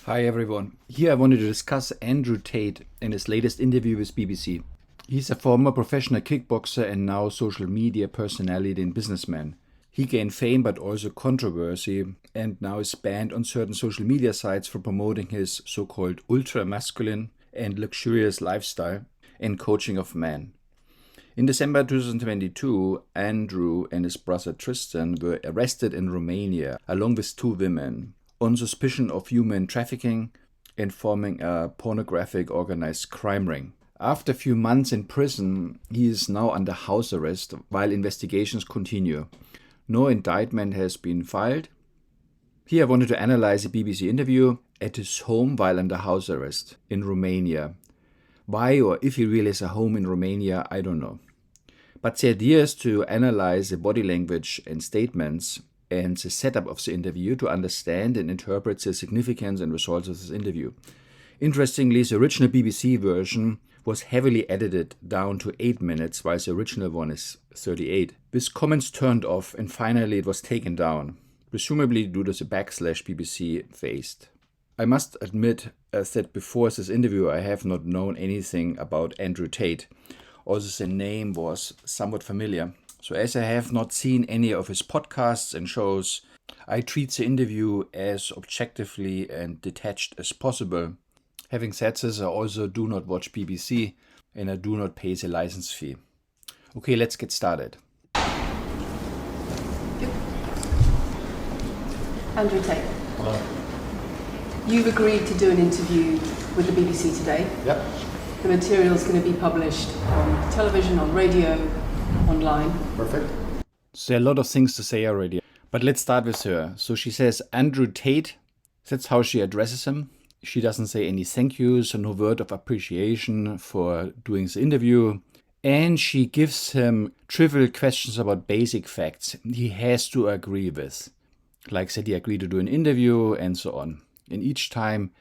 Hi everyone. Here I wanted to discuss Andrew Tate in his latest interview with BBC. He's a former professional kickboxer and now social media personality and businessman. He gained fame but also controversy and now is banned on certain social media sites for promoting his so-called ultra-masculine and luxurious lifestyle and coaching of men. In December 2022, Andrew and his brother Tristan were arrested in Romania along with two women on suspicion of human trafficking and forming a pornographic organized crime ring. After a few months in prison, he is now under house arrest while investigations continue. No indictment has been filed. Here I wanted to analyze a BBC interview at his home while under house arrest in Romania. Why or if he really has a home in Romania, I don't know. But the idea is to analyze the body language and statements and the setup of the interview to understand and interpret the significance and results of this interview. Interestingly, the original BBC version was heavily edited down to 8 minutes, while the original one is 38, with comments turned off, and finally it was taken down, presumably due to the backlash BBC faced. I must admit, as said before this interview, I have not known anything about Andrew Tate. Also, the name was somewhat familiar. So as I have not seen any of his podcasts and shows, I treat the interview as objectively and detached as possible. Having said this, I also do not watch BBC and I do not pay the license fee. Okay, let's get started. Andrew Tate. Hello. You've agreed to do an interview with the BBC today. Yep. The material is going to be published on television, on radio, online. Perfect. So there are a lot of things to say already, but let's start with her. So she says Andrew Tate, that's how she addresses him. She doesn't say any thank yous or no word of appreciation for doing the interview. And she gives him trivial questions about basic facts he has to agree with. Like said he agreed to do an interview and so on. And each time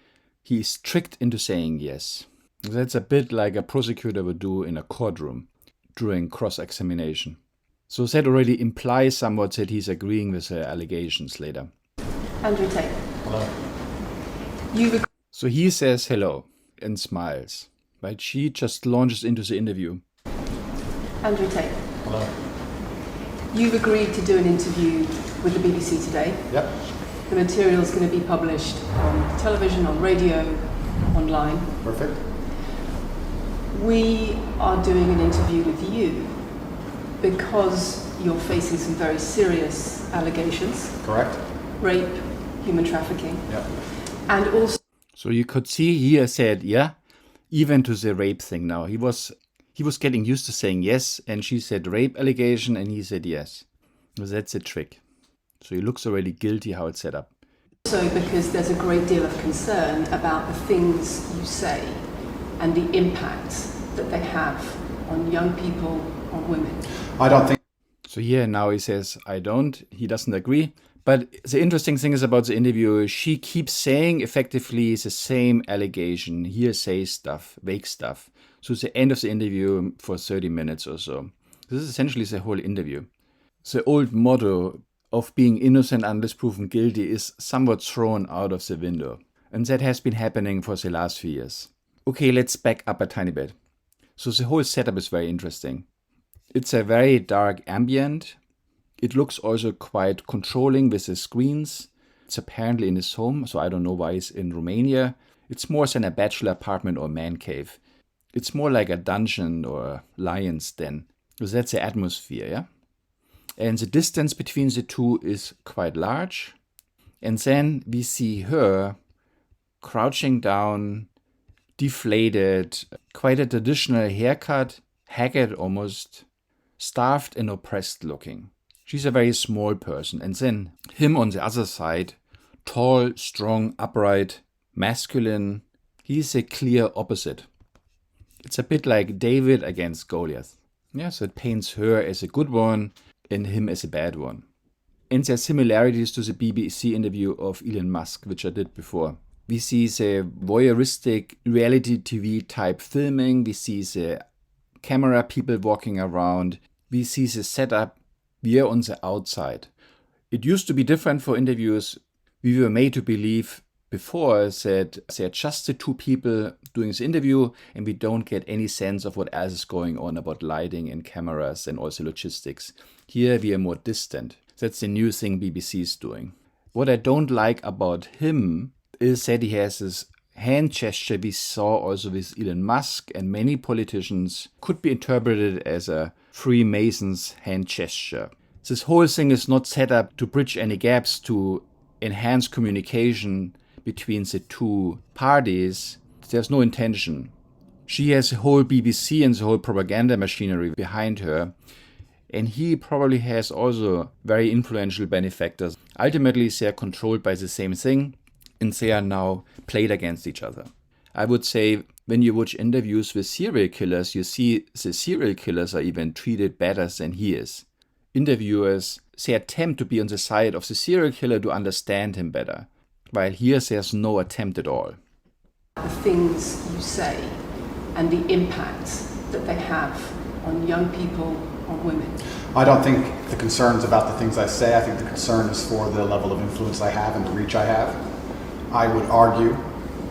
he is tricked into saying yes. That's a bit like a prosecutor would do in a courtroom during cross-examination. So that already implies somewhat that he's agreeing with the allegations later. Andrew Tate. Hello. So he says hello and smiles, but she just launches into the interview. Andrew Tate. Hello. You've agreed to do an interview with the BBC today. Yep. The material is going to be published on television, on radio, online. Perfect. We are doing an interview with you because you're facing some very serious allegations. Correct. Rape, human trafficking, Yep. and also So you could see he said yeah, even to the rape thing now. He was getting used to saying yes, and she said rape allegation, and he said yes. So that's a trick. So he looks already guilty how it's set up. because there's a great deal of concern about the things you say and the impact that they have on young people, on women. I don't think. So here now he says, he doesn't agree. But the interesting thing is about the interview, she keeps saying effectively the same allegation, hearsay stuff, vague stuff. So it's the end of the interview for 30 minutes or so. This is essentially the whole interview. The old motto of being innocent unless proven guilty is somewhat thrown out of the window. And that has been happening for the last few years. Okay, let's back up a tiny bit. So the whole setup is very interesting. It's a very dark ambient. It looks also quite controlling with the screens. It's apparently in his home, so I don't know why he's in Romania. It's more than a bachelor apartment or man cave. It's more like a dungeon or lion's den. So that's the atmosphere, yeah? And the distance between the two is quite large. And then we see her crouching down, deflated, quite a traditional haircut, haggard almost, starved and oppressed looking. She's a very small person. And then him on the other side, tall, strong, upright, masculine. He's a clear opposite. It's a bit like David against Goliath. Yeah, so it paints her as a good one and him as a bad one. And there are similarities to the BBC interview of Elon Musk, which I did before. We see the voyeuristic reality TV type filming. We see the camera people walking around. We see the setup. We are on the outside. It used to be different for interviews. We were made to believe before said they're just the two people doing this interview and we don't get any sense of what else is going on about lighting and cameras and also logistics. Here we are more distant. That's the new thing BBC is doing. What I don't like about him is that he has this hand gesture we saw also with Elon Musk and many politicians could be interpreted as a Freemason's hand gesture. This whole thing is not set up to bridge any gaps, to enhance communication between the two parties. There's no intention. She has the whole BBC and the whole propaganda machinery behind her. And he probably has also very influential benefactors. Ultimately, they are controlled by the same thing, and they are now played against each other. I would say when you watch interviews with serial killers, you see the serial killers are even treated better than he is. Interviewers, they attempt to be on the side of the serial killer to understand him better, while here there's no attempt at all. The things you say and the impact that they have on young people, on women. I don't think the concern's about the things I say. I think the concern is for the level of influence I have and the reach I have. I would argue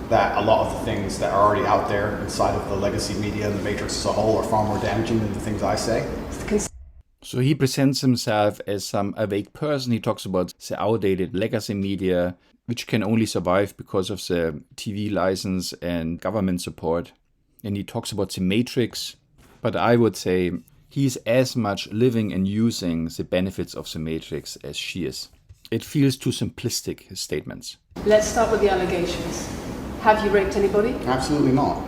that a lot of the things that are already out there inside of the legacy media and the matrix as a whole are far more damaging than the things I say. So he presents himself as some awake person. He talks about the outdated legacy media, which can only survive because of the TV license and government support. And he talks about the matrix. But I would say he's as much living and using the benefits of the matrix as she is. It feels too simplistic, his statements. Let's start with the allegations. Have you raped anybody? Absolutely not.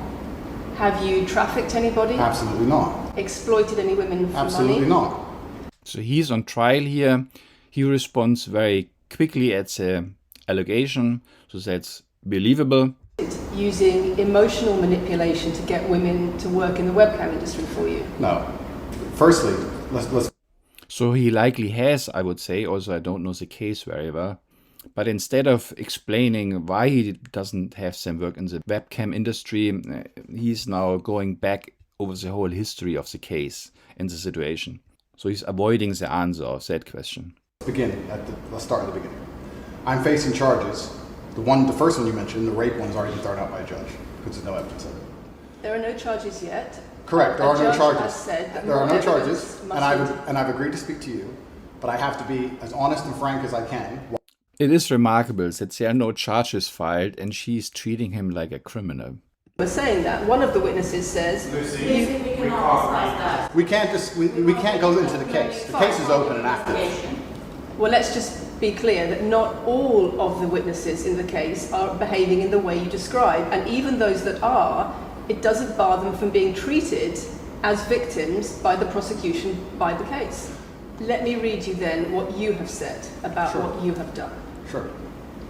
Have you trafficked anybody? Absolutely not. Exploited any women for Absolutely money? not. So he's on trial here. He responds very quickly at the allegation, so that's believable. Using emotional manipulation to get women to work in the webcam industry for you? No. Firstly, let's. So he likely has, I would say, also I don't know the case very well. But instead of explaining why he doesn't have some work in the webcam industry, he's now going back over the whole history of the case and the situation. So he's avoiding the answer of that question. Let's start at the beginning. I'm facing charges. The first one you mentioned, the rape one's already been thrown out by a judge because there's no evidence of it. There are no charges yet. Correct. There are no charges. There are no charges, and I've agreed to speak to you, but I have to be as honest and frank as I can. It is remarkable that there are no charges filed and she's treating him like a criminal. We're saying that. One of the witnesses says, we can't go into the case. The case is open and active. Well, let's just be clear that not all of the witnesses in the case are behaving in the way you describe. And even those that are, it doesn't bar them from being treated as victims by the prosecution, by the case. Let me read you then what you have said about what you have done. Sure.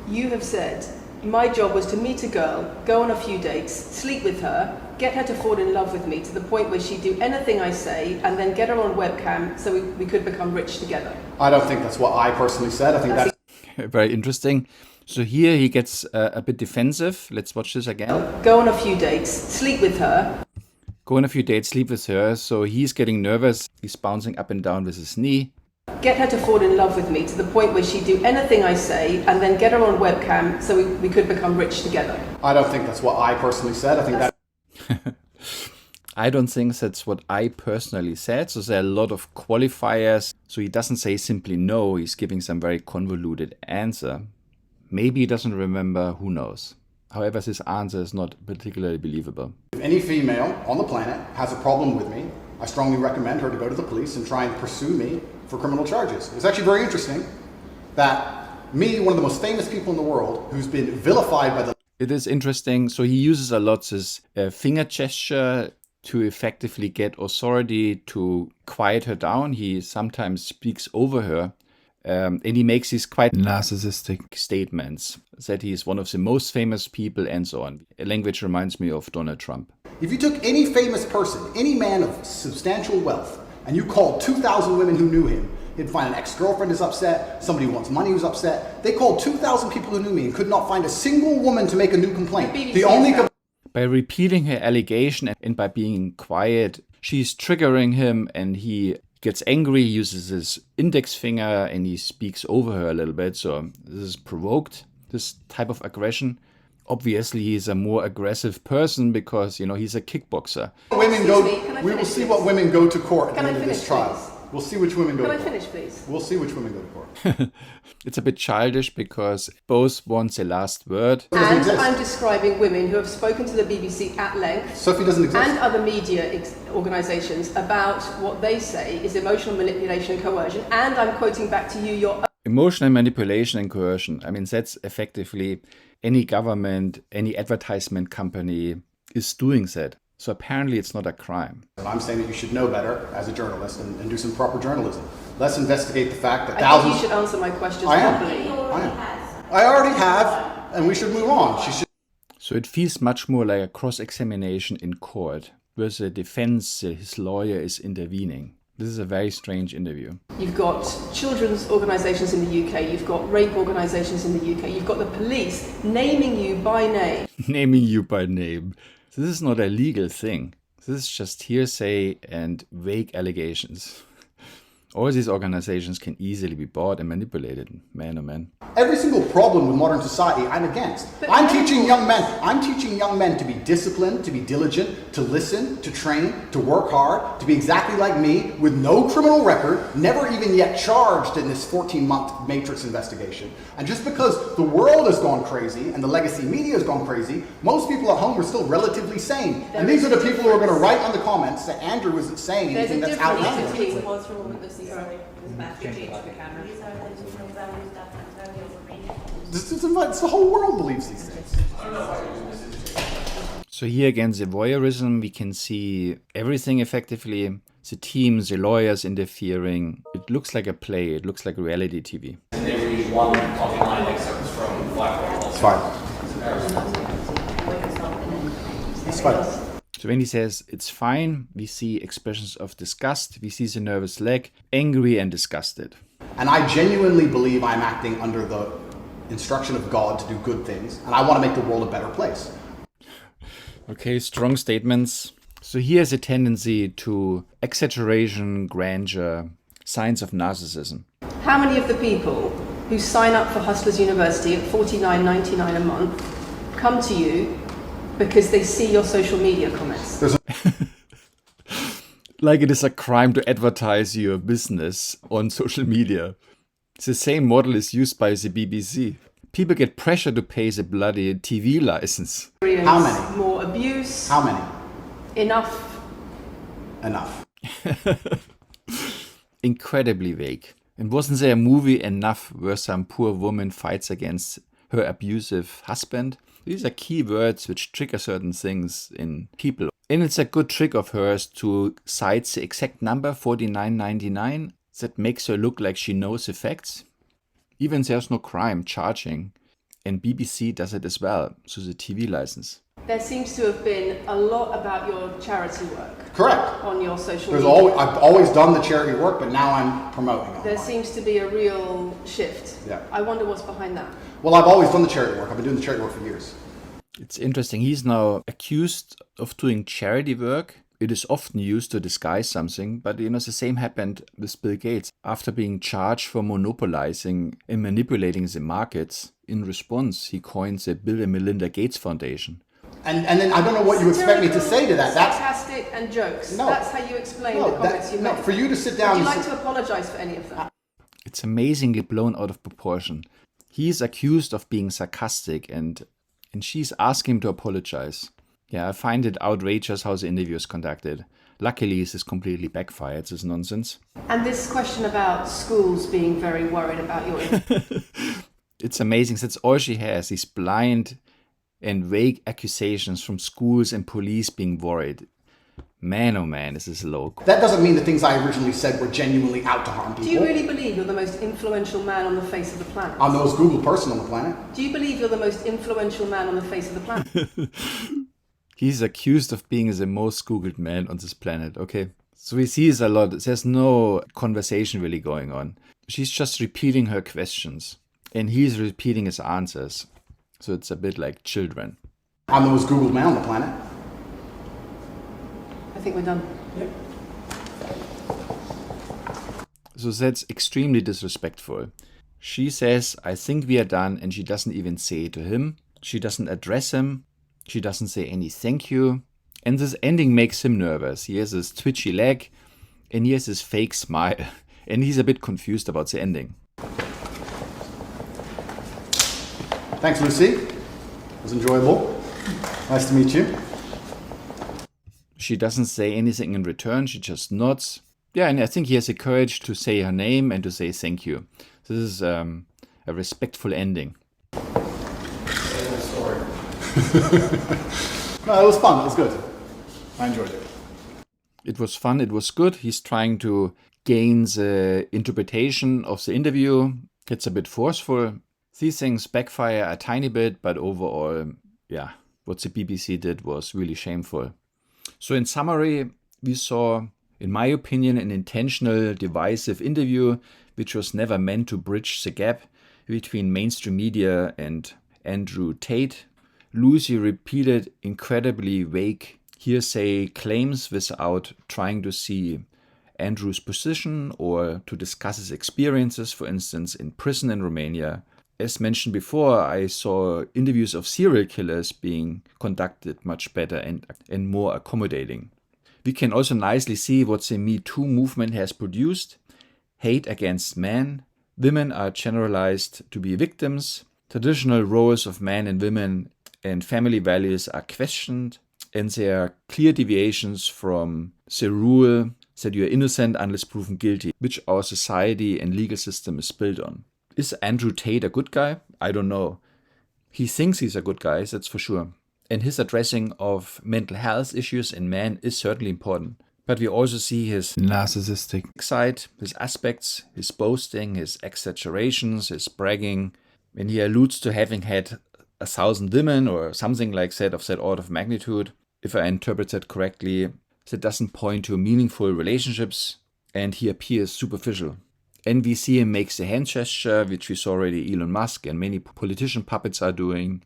You have said, my job was to meet a girl, go on a few dates, sleep with her, get her to fall in love with me to the point where she'd do anything I say, and then get her on webcam so we could become rich together. I don't think that's what I personally said. I think that's very interesting. So here he gets a bit defensive. Let's watch this again. Go on a few dates, sleep with her. Go on a few dates, sleep with her. So he's getting nervous. He's bouncing up and down with his knee. Get her to fall in love with me to the point where she'd do anything I say, and then get her on webcam so we could become rich together. I don't think that's what I personally said. I think that. I don't think that's what I personally said. So there are a lot of qualifiers. So he doesn't say simply no. He's giving some very convoluted answer. Maybe he doesn't remember. Who knows? However, this answer is not particularly believable. If any female on the planet has a problem with me, I strongly recommend her to go to the police and try and pursue me for criminal charges. It's actually very interesting that me, one of the most famous people in the world, who's been vilified by the... It is interesting. So he uses a lot this finger gesture to effectively get authority to quiet her down. He sometimes speaks over her. And he makes these quite narcissistic statements that he is one of the most famous people and so on. A language reminds me of Donald Trump. If you took any famous person, any man of substantial wealth, and you called 2,000 women who knew him, he'd find an ex-girlfriend is upset, somebody who wants money who's upset. They called 2,000 people who knew me and could not find a single woman to make a new complaint. By repeating her allegation and by being quiet, she's triggering him and he gets angry, he uses his index finger and he speaks over her a little bit. So this is provoked. this type of aggression. Obviously, he's a more aggressive person because, he's a kickboxer. Women we will see what women go to court at the end of this trial. Please? We'll see which women go to court. Can I finish, please? We'll see which women go to court. It's a bit childish because both want the last word. And I'm describing women who have spoken to the BBC at length. Sophie doesn't exist. And other media organisations about what they say is emotional manipulation and coercion. And I'm quoting back to you your Emotional manipulation and coercion. I mean, that's effectively any government, any advertisement company is doing that. So apparently it's not a crime. I'm saying that you should know better as a journalist and do some proper journalism. Let's investigate the fact that I think you should answer my questions properly. I already have, and we should move on. So it feels much more like a cross-examination in court, where the defense, his lawyer, is intervening. This is a very strange interview. You've got children's organisations in the UK, you've got rape organisations in the UK, you've got the police naming you by name. Naming you by name. This is not a legal thing. This is just hearsay and vague allegations. All these organizations can easily be bought and manipulated, man oh man. Every single problem with modern society I'm against. I'm teaching young men to be disciplined, to be diligent, to listen, to train, to work hard, to be exactly like me, with no criminal record, never even yet charged in this 14-month Matrix investigation. And just because the world has gone crazy and the legacy media has gone crazy, most people at home are still relatively sane. And these are the people who are going to write on the comments that Andrew isn't saying anything that's outlandish. It's the whole world believes these things. So here again, the voyeurism, we can see everything effectively. The team, the lawyers interfering. It looks like a play. It looks like reality TV. And they read one offline excerpts from Black. It's fine. It's fine. So when he says it's fine, we see expressions of disgust. We see the nervous leg, angry and disgusted. And I genuinely believe I'm acting under the instruction of God to do good things. And I want to make the world a better place. Okay, strong statements. So here's a tendency to exaggeration, grandeur, signs of narcissism. How many of the people who sign up for Hustlers University at $49.99 a month come to you because they see your social media comments? Like it is a crime to advertise your business on social media. The same model is used by the BBC. People get pressure to pay the bloody TV license. How many? More abuse. How many? Enough. Enough. Incredibly vague. And wasn't there a movie Enough where some poor woman fights against her abusive husband? These are key words which trigger certain things in people. And it's a good trick of hers to cite the exact number, $49.99, that makes her look like she knows the facts. Even there's no crime charging. And BBC does it as well, so the TV license. There seems to have been a lot about your charity work. Correct. On your social media. I've always done the charity work, but now I'm promoting it. There seems to be a real shift. Yeah. I wonder what's behind that. Well, I've always done the charity work. I've been doing the charity work for years. It's interesting. He's now accused of doing charity work. It is often used to disguise something, but the same happened with Bill Gates. After being charged for monopolizing and manipulating the markets, in response, he coined the Bill and Melinda Gates Foundation. And then I don't know what you expect me to say to that. That's sarcastic and jokes. No. That's how you explain the comments you make. For you to sit down. Would you like to apologize for any of that? It's amazingly blown out of proportion. He is accused of being sarcastic and she's asking him to apologize. Yeah, I find it outrageous how the interview is conducted. Luckily, this is completely backfired, this nonsense. And this question about schools being very worried about your... It's amazing. That's all she has. These blind and vague accusations from schools and police being worried. Man, oh man, this is low. That doesn't mean the things I originally said were genuinely out to harm people. Do you really believe you're the most influential man on the face of the planet? I'm the most Googled person on the planet. Do you believe you're the most influential man on the face of the planet? He's accused of being the most Googled man on this planet. Okay, so we see this a lot. There's no conversation really going on. She's just repeating her questions. And he's repeating his answers. So it's a bit like children. I'm the most Googled man on the planet. I think we're done. Yep. So that's extremely disrespectful. She says, I think we are done, and she doesn't even say it to him. She doesn't address him. She doesn't say any thank you. And this ending makes him nervous. He has this twitchy leg, and he has this fake smile. And he's a bit confused about the ending. Thanks, Lucy. It was enjoyable. Nice to meet you. She doesn't say anything in return. She just nods. Yeah, and I think he has the courage to say her name and to say thank you. This is a respectful ending. No, it was fun. It was good. I enjoyed it. It was fun. It was good. He's trying to gain the interpretation of the interview. It's a bit forceful. These things backfire a tiny bit, but overall, yeah, what the BBC did was really shameful. So in summary, we saw, in my opinion, an intentional, divisive interview which was never meant to bridge the gap between mainstream media and Andrew Tate. Lucy repeated incredibly vague hearsay claims without trying to see Andrew's position or to discuss his experiences, for instance, in prison in Romania. As mentioned before, I saw interviews of serial killers being conducted much better and more accommodating. We can also nicely see what the Me Too movement has produced. Hate against men. Women are generalized to be victims. Traditional roles of men and women and family values are questioned. And there are clear deviations from the rule that you are innocent unless proven guilty, which our society and legal system is built on. Is Andrew Tate a good guy? I don't know. He thinks he's a good guy, that's for sure. And his addressing of mental health issues in men is certainly important. But we also see his narcissistic side, his aspects, his boasting, his exaggerations, his bragging. When he alludes to having had 1,000 women or something like that of that order of magnitude, if I interpret that correctly, that doesn't point to meaningful relationships, and he appears superficial. And we see him make the hand gesture, which we saw already Elon Musk and many politician puppets are doing.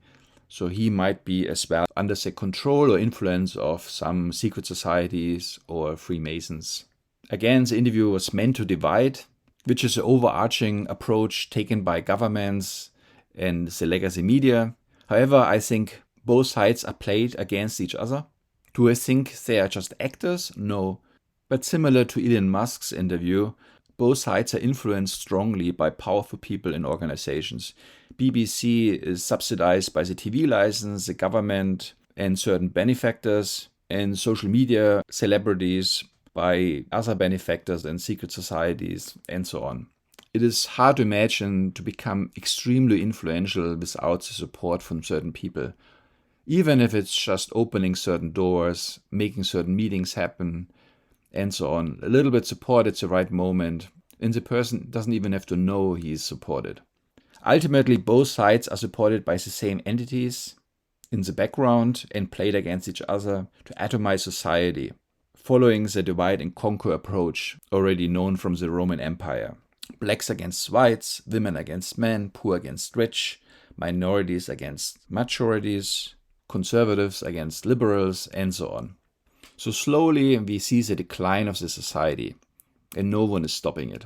So he might be as well under the control or influence of some secret societies or Freemasons. Again, the interview was meant to divide, which is an overarching approach taken by governments and the legacy media. However, I think both sides are played against each other. Do I think they are just actors? No. But similar to Elon Musk's interview, both sides are influenced strongly by powerful people and organizations. BBC is subsidized by the TV license, the government, and certain benefactors, and social media celebrities by other benefactors and secret societies, and so on. It is hard to imagine to become extremely influential without the support from certain people. Even if it's just opening certain doors, making certain meetings happen, and so on. A little bit support at the right moment, and the person doesn't even have to know he is supported. Ultimately, both sides are supported by the same entities in the background and played against each other to atomize society, following the divide and conquer approach already known from the Roman Empire. Blacks against whites, women against men, poor against rich, minorities against majorities, conservatives against liberals, and so on. So slowly we see the decline of the society, and no one is stopping it.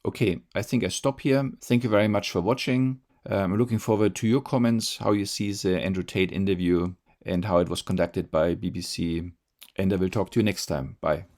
Okay, I think I stop here. Thank you very much for watching. I'm looking forward to your comments, how you see the Andrew Tate interview and how it was conducted by BBC. And I will talk to you next time. Bye.